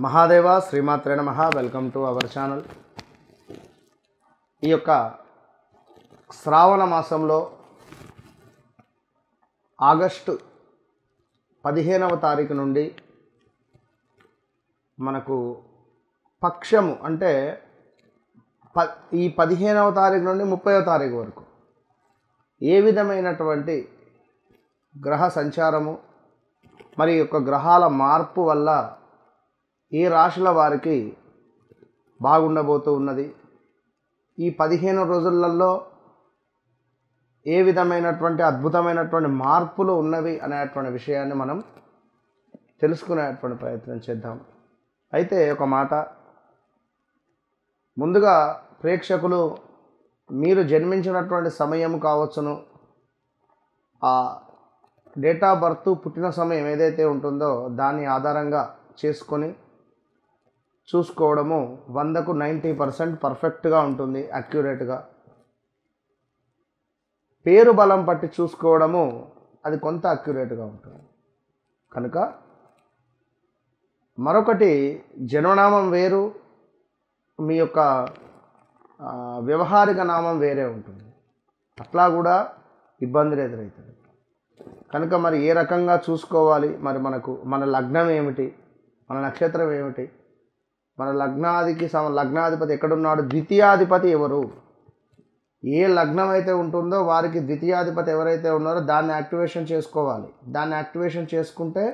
మహాదేవ శ్రీమాత్రే నమః. Welcome to our channel. ఈ యొక్క శ్రావణ మాసంలో ఆగస్టు 15వ తారీఖు నుండి మనకు పక్షము అంటే ఈ 15వ తారీఖు నుండి 30వ తారీఖు వరకు ఏ విధమైనటువంటి గ్రహ సంచారము మరి యొక్క గ్రహాల మార్పు వల్ల ఏ రాశుల వారికి బాగుండబోతూ ఉన్నది, ఈ 15 రోజులలో ఏ విధమైనటువంటి అద్భుతమైనటువంటి మార్పులు ఉన్నవి అనేటువంటి విషయాన్ని మనం తెలుసుకునేటువంటి ప్రయత్నం చేద్దాం. అయితే ఒక మాట, ముందుగా ప్రేక్షకులు మీరు జన్మించినటువంటి సమయం కావచ్చును, ఆ డేట్ ఆఫ్ బర్త్ పుట్టిన సమయం ఏదైతే ఉంటుందో దాన్ని ఆధారంగా చేసుకొని చూసుకోవడము 100కు 90% పర్ఫెక్ట్గా ఉంటుంది, అక్యురేట్గా. పేరు బలం పట్టి చూసుకోవడము అది కొంత అక్యురేట్గా ఉంటుంది. కనుక మరొకటి, జన్మనామం వేరు, మీ యొక్క వ్యవహారిక నామం వేరే ఉంటుంది, అట్లా కూడా ఇబ్బందులు ఎదురవుతుంది. కనుక మరి ఏ రకంగా చూసుకోవాలి, మరి మన లగ్నం ఏమిటి, మన నక్షత్రం ఏమిటి, మన లగ్నాధిపతి ఎక్కడున్నాడు, ద్వితీయాధిపతి ఎవరు, ఏ లగ్నం అయితే ఉంటుందో వారికి ద్వితీయాధిపతి ఎవరైతే ఉన్నారో దాన్ని యాక్టివేషన్ చేసుకోవాలి. దాన్ని యాక్టివేషన్ చేసుకుంటే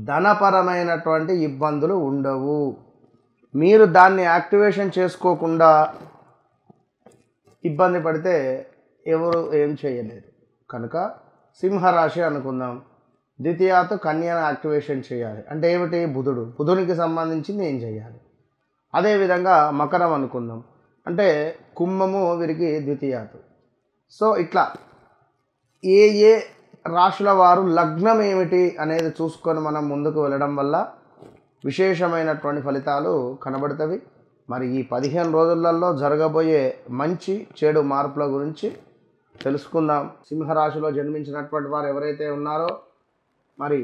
ధనపరమైనటువంటి ఇబ్బందులు ఉండవు. మీరు దాన్ని యాక్టివేషన్ చేసుకోకుండా ఇబ్బంది పడితే ఎవరు ఏం చేయలేరు. కనుక సింహరాశి అనుకుందాం, ద్వితీయాతో కన్యను యాక్టివేషన్ చేయాలి అంటే ఏమిటి, బుధునికి సంబంధించింది ఏం చేయాలి. అదేవిధంగా మకరం అనుకుందాం అంటే కుంభము వీరికి ద్వితీయాతు. సో ఇట్లా ఏ రాశుల వారు లగ్నం ఏమిటి అనేది చూసుకొని మనం ముందుకు వెళ్ళడం వల్ల విశేషమైనటువంటి ఫలితాలు కనబడుతుంది. మరి ఈ 15 రోజులలో జరగబోయే మంచి చెడు మార్పుల గురించి తెలుసుకుందాం. సింహరాశిలో జన్మించినటువంటి వారు ఎవరైతే ఉన్నారో, మరి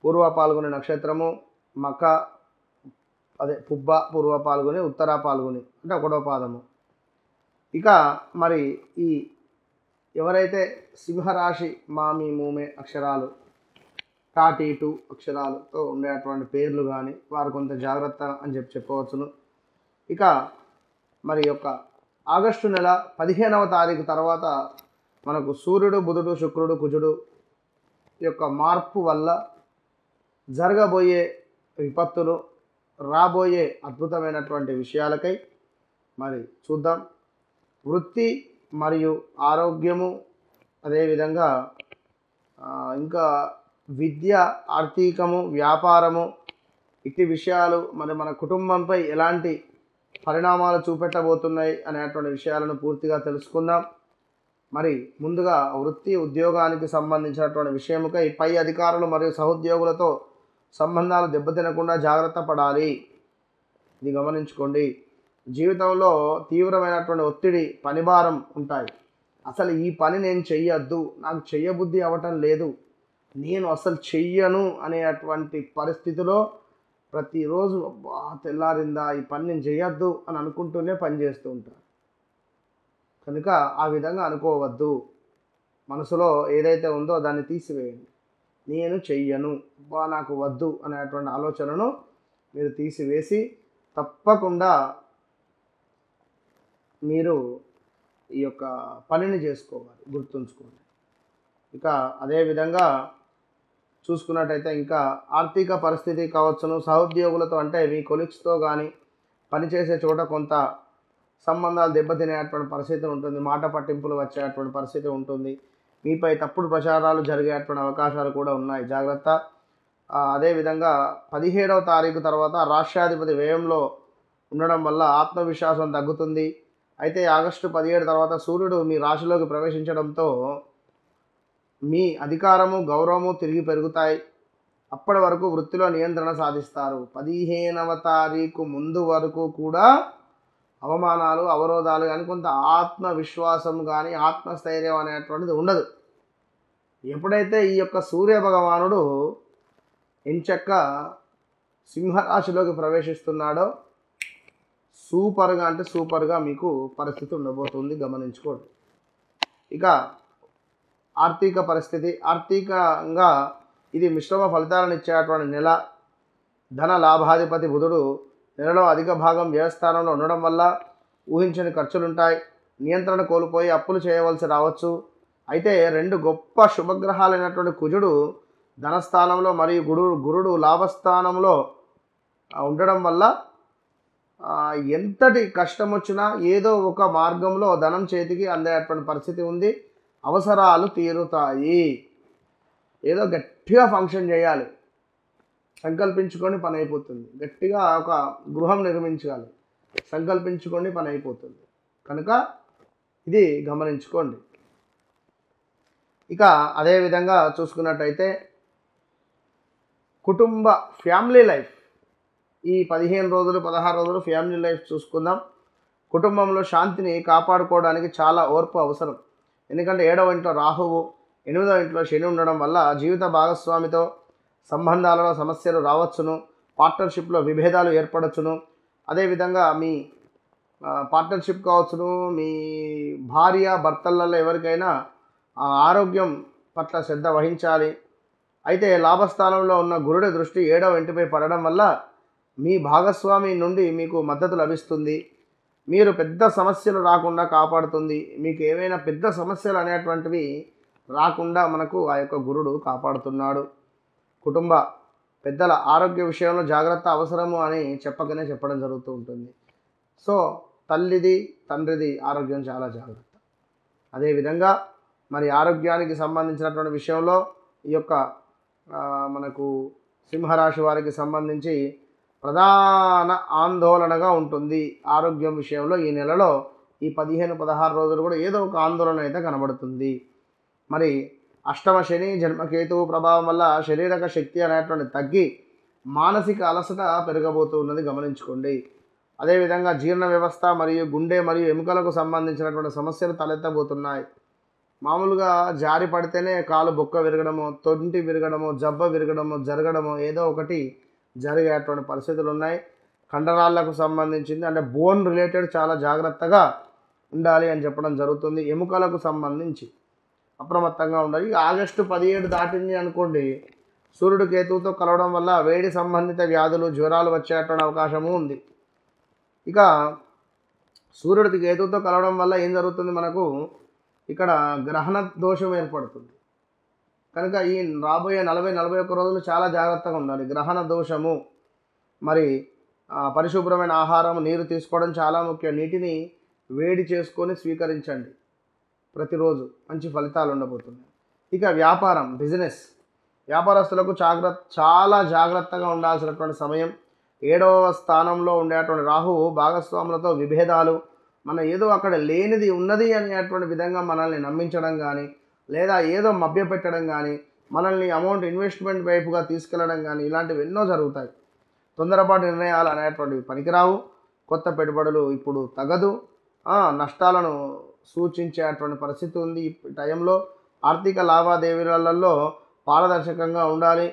పూర్వ పాల్గొని నక్షత్రము, మక పుబ్బ పూర్వ పాల్గొని, ఉత్తర పాల్గొని అంటే 1వ పాదము. ఇక మరి ఈ ఎవరైతే సింహరాశి మామి మూమే అక్షరాలు టాటీటు అక్షరాలతో ఉండేటువంటి పేర్లు కానీ వారు కొంత జాగ్రత్త అని చెప్పవచ్చును. ఇక మరి యొక్క ఆగస్టు నెల 15వ తారీఖు తర్వాత మనకు సూర్యుడు, బుధుడు, శుక్రుడు, కుజుడు యొక్క మార్పు వల్ల జరగబోయే విపత్తులు, రాబోయే అద్భుతమైనటువంటి విషయాలకై మరి చూద్దాం. వృత్తి మరియు ఆరోగ్యము, అదేవిధంగా ఇంకా విద్య, ఆర్థికము, వ్యాపారము, ఇట్టి విషయాలు మరి మన కుటుంబంపై ఎలాంటి పరిణామాలు చూపెట్టబోతున్నాయి అనేటువంటి విషయాలను పూర్తిగా తెలుసుకుందాం. మరి ముందుగా వృత్తి ఉద్యోగానికి సంబంధించినటువంటి విషయముకై పై అధికారులు మరియు సహోద్యోగులతో సంబంధాలు దెబ్బతినకుండా జాగ్రత్త పడాలి. ఇది గమనించుకోండి. జీవితంలో తీవ్రమైనటువంటి ఒత్తిడి, పనిభారం ఉంటాయి. అసలు ఈ పని నేను చెయ్యొద్దు, నాకు చెయ్యబుద్ధి అవ్వటం లేదు, నేను అసలు చెయ్యను అనేటువంటి పరిస్థితిలో ప్రతిరోజు తెల్లారిందా ఈ పని నేను చెయ్యొద్దు అని అనుకుంటూనే పని చేస్తూ ఉంటాను. కనుక ఆ విధంగా అనుకోవద్దు. మనసులో ఏదైతే ఉందో దాన్ని తీసివేయండి. నేను చెయ్యను, నాకు వద్దు అనేటువంటి ఆలోచనను మీరు తీసివేసి తప్పకుండా మీరు ఈ యొక్క పనిని చేసుకోవాలి, గుర్తుంచుకోండి. ఇక అదేవిధంగా చూసుకున్నట్టయితే ఇంకా ఆర్థిక పరిస్థితి కావచ్చును, సహోద్యోగులతో అంటే మీ కొలీగ్స్తో కానీ పనిచేసే చోట కొంత సంబంధాలు దెబ్బతినేటువంటి పరిస్థితి ఉంటుంది, మాట పట్టింపులు వచ్చేటువంటి పరిస్థితి ఉంటుంది, మీపై తప్పుడు ప్రచారాలు జరిగేటువంటి అవకాశాలు కూడా ఉన్నాయి, జాగ్రత్త. అదేవిధంగా 17వ తారీఖు తర్వాత రాష్ట్రాధిపతి వ్యయంలో ఉండడం వల్ల ఆత్మవిశ్వాసం తగ్గుతుంది. అయితే ఆగస్టు 17 తర్వాత సూర్యుడు మీ రాశిలోకి ప్రవేశించడంతో మీ అధికారము, గౌరవము తిరిగి పెరుగుతాయి. అప్పటి వరకు వృత్తిలో నియంత్రణ సాధిస్తారు. 15వ తారీఖు ముందు వరకు కూడా అవమానాలు, అవరోధాలు కానీ కొంత ఆత్మవిశ్వాసం కానీ ఆత్మస్థైర్యం అనేటువంటిది ఉండదు. ఎప్పుడైతే ఈ యొక్క సూర్య భగవానుడు ఎంచక్క సింహరాశిలోకి ప్రవేశిస్తున్నాడో సూపర్గా అంటే సూపర్గా మీకు పరిస్థితి ఉండబోతుంది, గమనించుకోండి. ఇక ఆర్థిక పరిస్థితి, ఆర్థికంగా ఇది మిశ్రమ ఫలితాలను ఇచ్చేటువంటి నెల. ధన లాభాధిపతి బుధుడు నెలలో అధిక భాగం వ్యయస్థానంలో ఉండడం వల్ల ఊహించని ఖర్చులుంటాయి. నియంత్రణ కోల్పోయి అప్పులు చేయవలసి రావచ్చు. అయితే రెండు గొప్ప శుభగ్రహాలైనటువంటి కుజుడు ధనస్థానంలో మరియు గురుడు లాభస్థానంలో ఉండడం వల్ల ఎంతటి కష్టం వచ్చినా ఏదో ఒక మార్గంలో ధనం చేతికి అందేటువంటి పరిస్థితి ఉంది. అవసరాలు తీరుతాయి. ఏదో గట్టిగా ఫంక్షన్ చేయాలి, సంకల్పించుకొని పని అయిపోతుంది. గట్టిగా ఒక గృహం నిర్మించాలి, సంకల్పించుకొని పని అయిపోతుంది. కనుక ఇది గమనించుకోండి. ఇక అదేవిధంగా చూసుకున్నట్టయితే కుటుంబ ఫ్యామిలీ లైఫ్, ఈ 15 రోజులు 16 రోజులు ఫ్యామిలీ లైఫ్ చూసుకుందాం. కుటుంబంలో శాంతిని కాపాడుకోవడానికి చాలా ఓర్పు అవసరం. ఎందుకంటే 7వ ఇంట్లో రాహువు, 8వ ఇంట్లో శని ఉండడం వల్ల జీవిత భాగస్వామితో సంబంధాలలో సమస్యలు రావచ్చును. పార్ట్నర్షిప్లో విభేదాలు ఏర్పడచ్చును. అదేవిధంగా మీ పార్ట్నర్షిప్ కావచ్చును, మీ భార్య భర్తలలో ఎవరికైనా ఆరోగ్యం పట్ల శ్రద్ధ వహించాలి. అయితే లాభస్థానంలో ఉన్న గురుడి దృష్టి 7వ ఇంటిపై పడడం వల్ల మీ భాగస్వామి నుండి మీకు మద్దతు లభిస్తుంది. మీరు పెద్ద సమస్యలు రాకుండా కాపాడుతుంది. మీకు ఏమైనా పెద్ద సమస్యలు అనేటువంటివి రాకుండా మనకు ఆ యొక్క గురుడు కాపాడుతున్నాడు. కుటుంబ పెద్దల ఆరోగ్య విషయంలో జాగ్రత్త అవసరము అని చెప్పడం జరుగుతూ ఉంటుంది. సో తల్లిది తండ్రిది ఆరోగ్యం చాలా జాగ్రత్త. అదేవిధంగా మరి ఆరోగ్యానికి సంబంధించినటువంటి విషయంలో ఈ యొక్క మనకు సింహరాశి వారికి సంబంధించి ప్రధాన ఆందోళనగా ఉంటుంది. ఆరోగ్యం విషయంలో ఈ నెలలో ఈ 15-16 రోజులు కూడా ఏదో ఒక ఆందోళన అయితే కనబడుతుంది. మరి అష్టమ శని జన్మకేతువు ప్రభావం వల్ల శారీరక శక్తి అనేటువంటి తగ్గి మానసిక అలసట పెరగబోతున్నది, గమనించుకోండి. అదేవిధంగా జీర్ణ వ్యవస్థ మరియు గుండె మరియు ఎముకలకు సంబంధించినటువంటి సమస్యలు తలెత్తబోతున్నాయి. మామూలుగా జారి పడితేనే కాలు బొక్క విరగడము, తొంటి విరగడము, జబ్బ విరగడము జరగడము ఏదో ఒకటి జరిగేటువంటి పరిస్థితులు ఉన్నాయి. కండరాలకు సంబంధించింది అంటే బోన్ రిలేటెడ్ చాలా జాగ్రత్తగా ఉండాలి అని చెప్పడం జరుగుతుంది. ఎముకలకు సంబంధించి అప్రమత్తంగా ఉండాలి. ఆగస్టు 17 దాటింది అనుకోండి, సూర్యుడు కేతువుతో కలవడం వల్ల వేడి సంబంధిత వ్యాధులు జ్వరాలు వచ్చేటువంటి అవకాశము ఉంది. ఇక సూర్యుడికి కేతువుతో కలవడం వల్ల ఏం జరుగుతుంది, మనకు ఇక్కడ గ్రహణ దోషం ఏర్పడుతుంది. కనుక ఈ రాబోయే 40-41 రోజులు చాలా జాగ్రత్తగా ఉండాలి. గ్రహణ దోషము, మరి పరిశుభ్రమైన ఆహారం, నీరు తీసుకోవడం చాలా ముఖ్యం. నీటిని వేడి చేసుకొని స్వీకరించండి ప్రతిరోజు, మంచి ఫలితాలు ఉండబోతున్నాయి. ఇక వ్యాపారం, బిజినెస్, వ్యాపారస్తులకు చాలా జాగ్రత్తగా ఉండాల్సినటువంటి సమయం. 7వ స్థానంలో ఉండేటువంటి రాహువు భాగస్వాములతో విభేదాలు, మన ఏదో అక్కడ లేనిది ఉన్నది అనేటువంటి విధంగా మనల్ని నమ్మించడం కానీ, లేదా ఏదో మభ్యపెట్టడం కానీ, మనల్ని అమౌంట్ ఇన్వెస్ట్మెంట్ వైపుగా తీసుకెళ్లడం కానీ, ఇలాంటివి ఎన్నో జరుగుతాయి. తొందరపాటు నిర్ణయాలు అనేటువంటివి పనికిరావు. కొత్త పెట్టుబడులు ఇప్పుడు తగదు. నష్టాలను సూచించేటువంటి పరిస్థితి ఉంది. ఈ టైంలో ఆర్థిక లావాదేవీలలో పారదర్శకంగా ఉండాలి.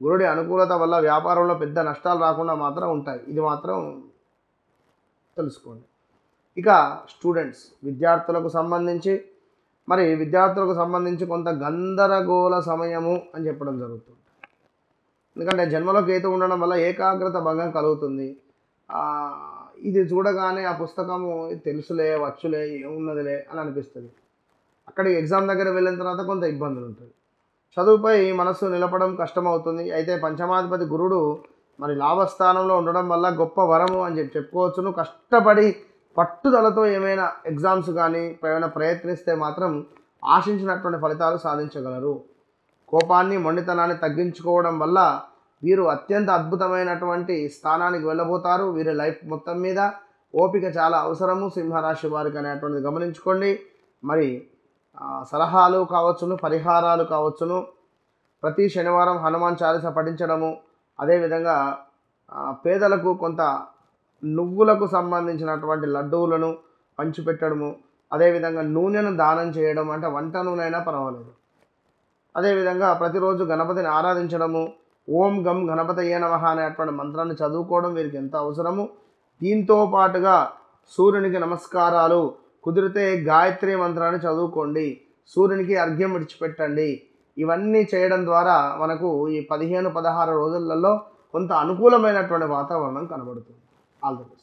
గురుడి అనుకూలత వల్ల వ్యాపారంలో పెద్ద నష్టాలు రాకుండా మాత్రం ఉంటాయి. ఇది మాత్రం తెలుసుకోండి. ఇక స్టూడెంట్స్, విద్యార్థులకు సంబంధించి కొంత గందరగోళ సమయము అని చెప్పడం జరుగుతుంది. ఎందుకంటే జన్మలో కేతు ఉండడం వల్ల ఏకాగ్రత భంగం కలుగుతుంది. ఇది చూడగానే ఆ పుస్తకము తెలుసులే, వచ్చులే, ఏమున్నదిలే అని అనిపిస్తుంది. అక్కడికి ఎగ్జామ్ దగ్గర వెళ్ళిన తర్వాత కొంత ఇబ్బందులు ఉంటాయి. చదువుపై మనస్సు నిలపడం కష్టమవుతుంది. అయితే పంచమాధిపతి గురుడు మరి లాభస్థానంలో ఉండడం వల్ల గొప్ప వరము అని చెప్పుకోవచ్చును. కష్టపడి పట్టుదలతో ఏమైనా ఎగ్జామ్స్ కానీ ఏమైనా ప్రయత్నిస్తే మాత్రం ఆశించినటువంటి ఫలితాలు సాధించగలరు. కోపాన్ని, మొండితనాన్ని తగ్గించుకోవడం వల్ల వీరు అత్యంత అద్భుతమైనటువంటి స్థానానికి వెళ్ళబోతారు. వీరి లైఫ్ మొత్తం మీద ఓపిక చాలా అవసరము సింహరాశి వారికి అనేటువంటిది గమనించుకోండి. మరి సలహాలు కావచ్చును, పరిహారాలు కావచ్చును. ప్రతి శనివారం హనుమాన్ చాలీస పఠించడము, అదేవిధంగా పేదలకు కొంత నువ్వులకు సంబంధించినటువంటి లడ్డూలను పంచిపెట్టడము, అదేవిధంగా నూనెను దానం చేయడం, అంటే వంట నూనె అయినా పర్వాలేదు. అదేవిధంగా ప్రతిరోజు గణపతిని ఆరాధించడము, ఓం గం గణపతయే నమః అనేటువంటి మంత్రాన్ని చదువుకోవడం వీరికి ఎంత అవసరము. దీంతో పాటుగా సూర్యునికి నమస్కారాలు, కుదిరితే గాయత్రి మంత్రాన్ని చదువుకోండి, సూర్యునికి అర్ఘ్యం విడిచిపెట్టండి. ఇవన్నీ చేయడం ద్వారా మనకు ఈ 15-16 రోజులలో కొంత అనుకూలమైనటువంటి వాతావరణం కనబడుతుంది. All the best.